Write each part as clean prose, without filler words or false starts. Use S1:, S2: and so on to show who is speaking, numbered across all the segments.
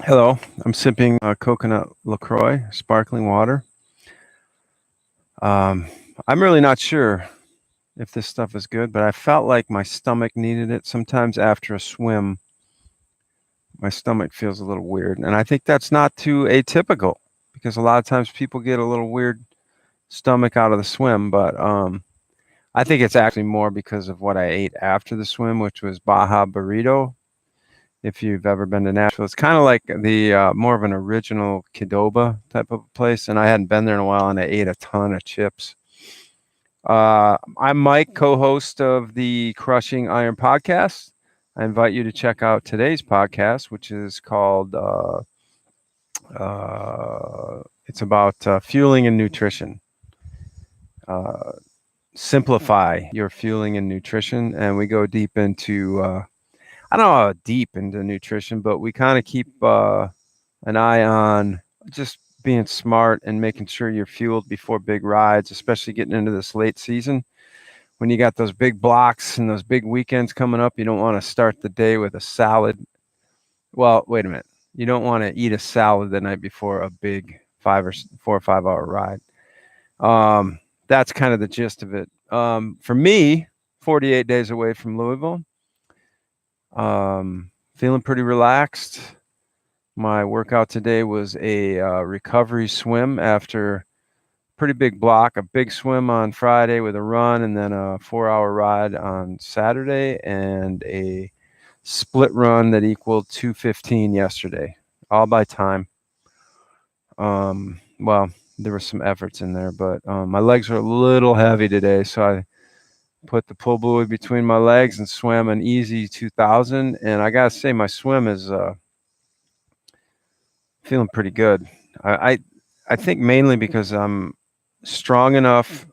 S1: Hello, I'm sipping coconut LaCroix, sparkling water. Um, I'm really not sure if this stuff is good, but I felt like my stomach needed it. Sometimes after a swim, my stomach feels a little weird. And I think that's not too atypical because a lot of times people get a little weird stomach out of the swim. But I think it's actually more because of what I ate after the swim, which was Baja Burrito. If you've ever been to Nashville, it's kind of like the more of an original Qdoba type of place. And I hadn't been there in a while, and I ate a ton of chips. I'm Mike, co-host of the Crushing Iron podcast. I invite you to check out today's podcast, which is called it's about fueling and nutrition. Uh, Simplify your fueling and nutrition, and we go deep into I don't know how deep into nutrition, but we kind of keep an eye on just being smart and making sure you're fueled before big rides, especially getting into this late season. When you got those big blocks and those big weekends coming up, you don't want to start the day with a salad. Well, wait a minute. You don't want to eat a salad the night before a big 4 or 5 hour ride. That's kind of the gist of it. For me, 48 days away from Louisville, feeling pretty relaxed. My workout today was a recovery swim after pretty big block, a big swim on Friday with a run, and then a 4 hour ride on Saturday, and a split run that equaled 2:15 yesterday, all by time. Well, there were some efforts in there, but my legs are a little heavy today, so I put the pull buoy between my legs and swam an easy 2000. And I gotta say, my swim is feeling pretty good. I think mainly because I'm strong enough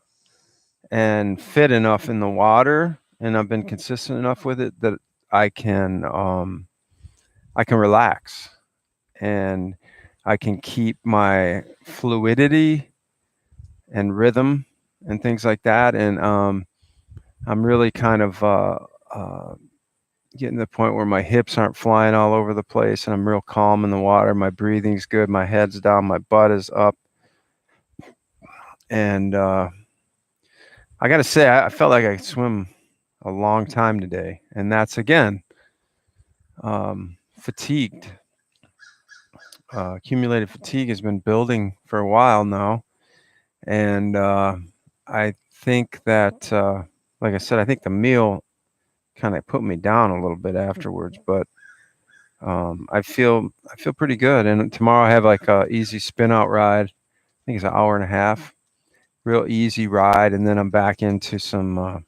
S1: and fit enough in the water, and I've been consistent enough with it that I can relax, and I can keep my fluidity and rhythm and things like that. And I'm really kind of getting to the point where my hips aren't flying all over the place, and I'm real calm in the water. My breathing's good. My head's down. My butt is up. And I got to say, I felt like I could swim a long time today. And that's, again, fatigued. Accumulated fatigue has been building for a while now. And I think that, like I said, I think the meal kind of put me down a little bit afterwards. But I feel pretty good. And tomorrow I have like a easy spin out ride. I think it's an hour and a half. Real easy ride, and then I'm back into some a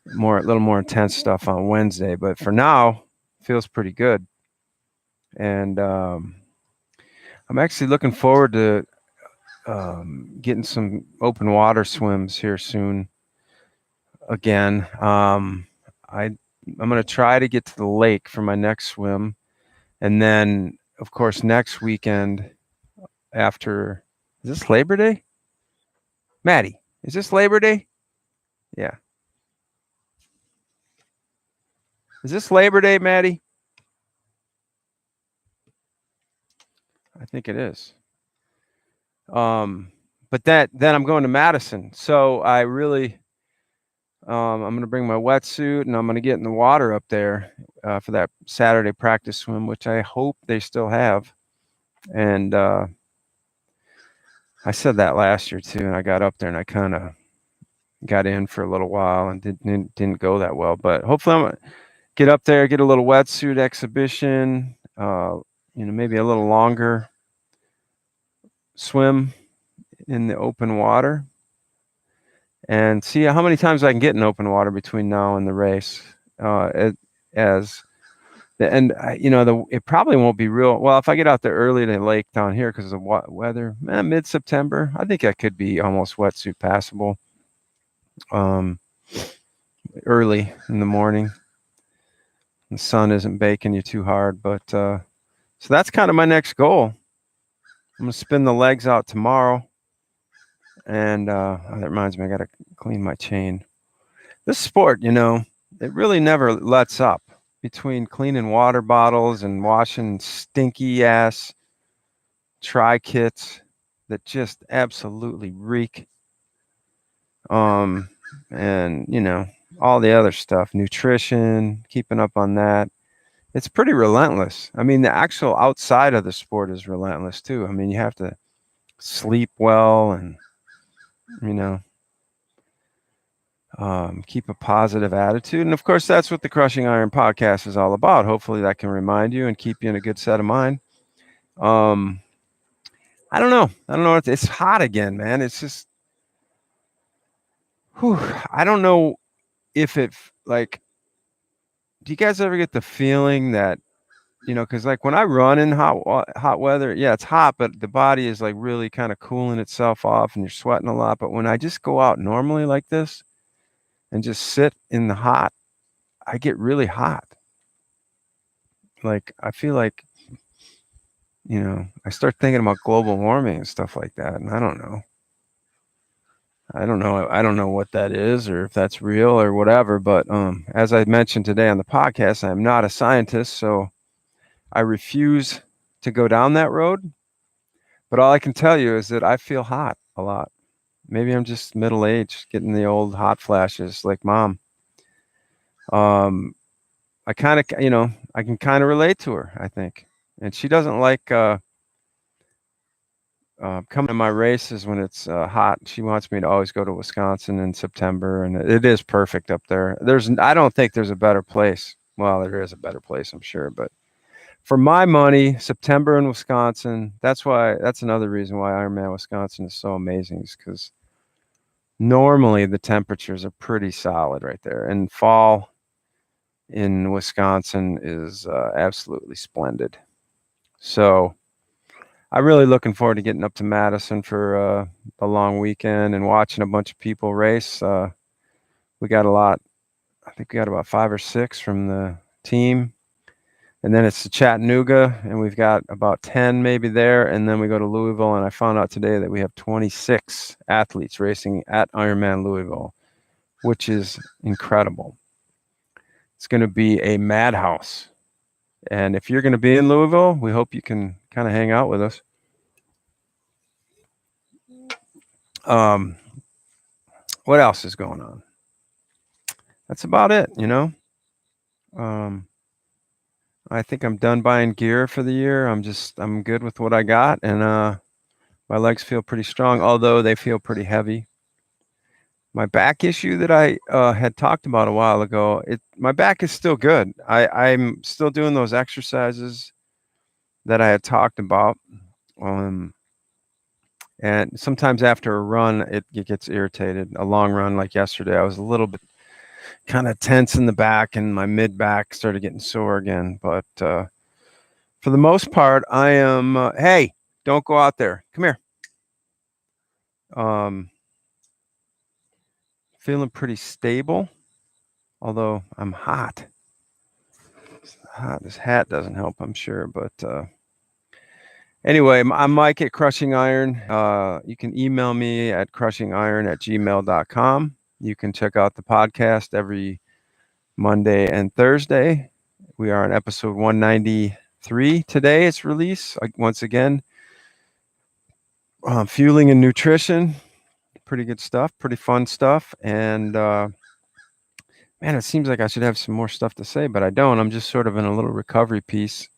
S1: little more intense stuff on Wednesday. But for now, feels pretty good, and I'm actually looking forward to getting some open water swims here soon. Again, I'm going to try to get to the lake for my next swim, and then of course next weekend after. Is this Labor Day? Maddie, is this Labor Day? Yeah. Is this Labor Day, Maddie? I think it is. But then I'm going to Madison. So I really, I'm going to bring my wetsuit, and I'm going to get in the water up there for that Saturday practice swim, which I hope they still have. And I said that last year too, and I got up there and I kind of got in for a little while and didn't go that well. But hopefully I'm going to get up there, get a little wetsuit exhibition, maybe a little longer swim in the open water, and see how many times I can get in open water between now and the race. It probably won't be real well if I get out there early in the lake down here because of the weather. Mid-September, I think that could be almost wetsuit passable. Early in the morning, the sun isn't baking you too hard, but so that's kind of my next goal. I'm gonna spin the legs out tomorrow, and that reminds me, I gotta clean my chain. This sport, it really never lets up. between cleaning water bottles and washing stinky ass tri kits that just absolutely reek. And all the other stuff, nutrition, keeping up on that. It's pretty relentless. I mean, the actual outside of the sport is relentless too. I mean, you have to sleep well and, you know, keep a positive attitude. And of course, that's what the Crushing Iron podcast is all about. Hopefully that can remind you and keep you in a good set of mind. I don't know. It's hot again, man. It's just, I don't know if it like, do you guys ever get the feeling that, because like when I run in hot weather, yeah, it's hot, but the body is like really kind of cooling itself off and you're sweating a lot. But when I just go out normally like this and just sit in the hot, I get really hot. Like I feel like, I start thinking about global warming and stuff like that. And I don't know. I don't know what that is or if that's real or whatever. But as I mentioned today on the podcast, I'm not a scientist, so I refuse to go down that road. But all I can tell you is that I feel hot a lot. Maybe I'm just middle aged, getting the old hot flashes like mom. I kind of, I can kind of relate to her, I think. And she doesn't like coming to my races when it's hot. She wants me to always go to Wisconsin in September, and it is perfect up there. I don't think there's a better place. Well, there is a better place, I'm sure, but for my money, September in Wisconsin, that's another reason why Ironman Wisconsin is so amazing, is because normally the temperatures are pretty solid right there. And fall in Wisconsin is absolutely splendid. So I'm really looking forward to getting up to Madison for a long weekend and watching a bunch of people race. We got a lot. I think we got about 5 or 6 from the team. And then it's to Chattanooga, and we've got about 10 maybe there. And then we go to Louisville, and I found out today that we have 26 athletes racing at Ironman Louisville, which is incredible. It's going to be a madhouse. And if you're going to be in Louisville, we hope you can kind of hang out with us. What else is going on? That's about it, I think I'm done buying gear for the year. I'm good with what I got, and my legs feel pretty strong, although they feel pretty heavy. My back issue that I had talked about a while ago, my back is still good. I'm still doing those exercises that I had talked about. And sometimes after a run, it gets irritated. A long run like yesterday, I was a little bit kind of tense in the back, and my mid back started getting sore again. But for the most part, I am. Hey, don't go out there. Come here. Feeling pretty stable, although I'm hot. It's hot. This hat doesn't help, I'm sure. But anyway, I'm Mike at Crushing Iron. You can email me at crushingiron@gmail.com. You can check out the podcast every Monday and Thursday. We are on episode 193 today. It's release once again. Fueling and nutrition, pretty good stuff, pretty fun stuff. And man, it seems like I should have some more stuff to say, but I don't. I'm just sort of in a little recovery piece.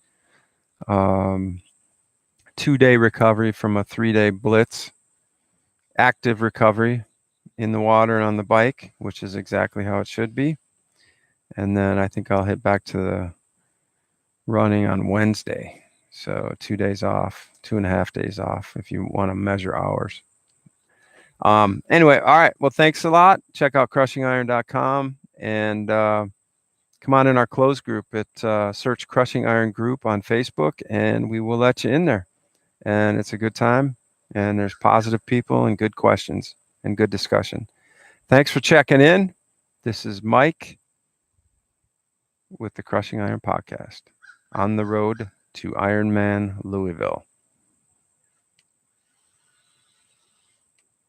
S1: 2-day recovery from a 3-day blitz. Active recovery in the water and on the bike, which is exactly how it should be. And then I think I'll hit back to the running on Wednesday. So 2 days off, 2.5 days off, if you want to measure hours. Anyway, all right. Well, thanks a lot. Check out crushingiron.com and come on in our closed group at search Crushing Iron Group on Facebook, and we will let you in there. And it's a good time, and there's positive people and good questions and good discussion. Thanks for checking in. This is Mike with the Crushing Iron podcast on the road to Ironman Louisville.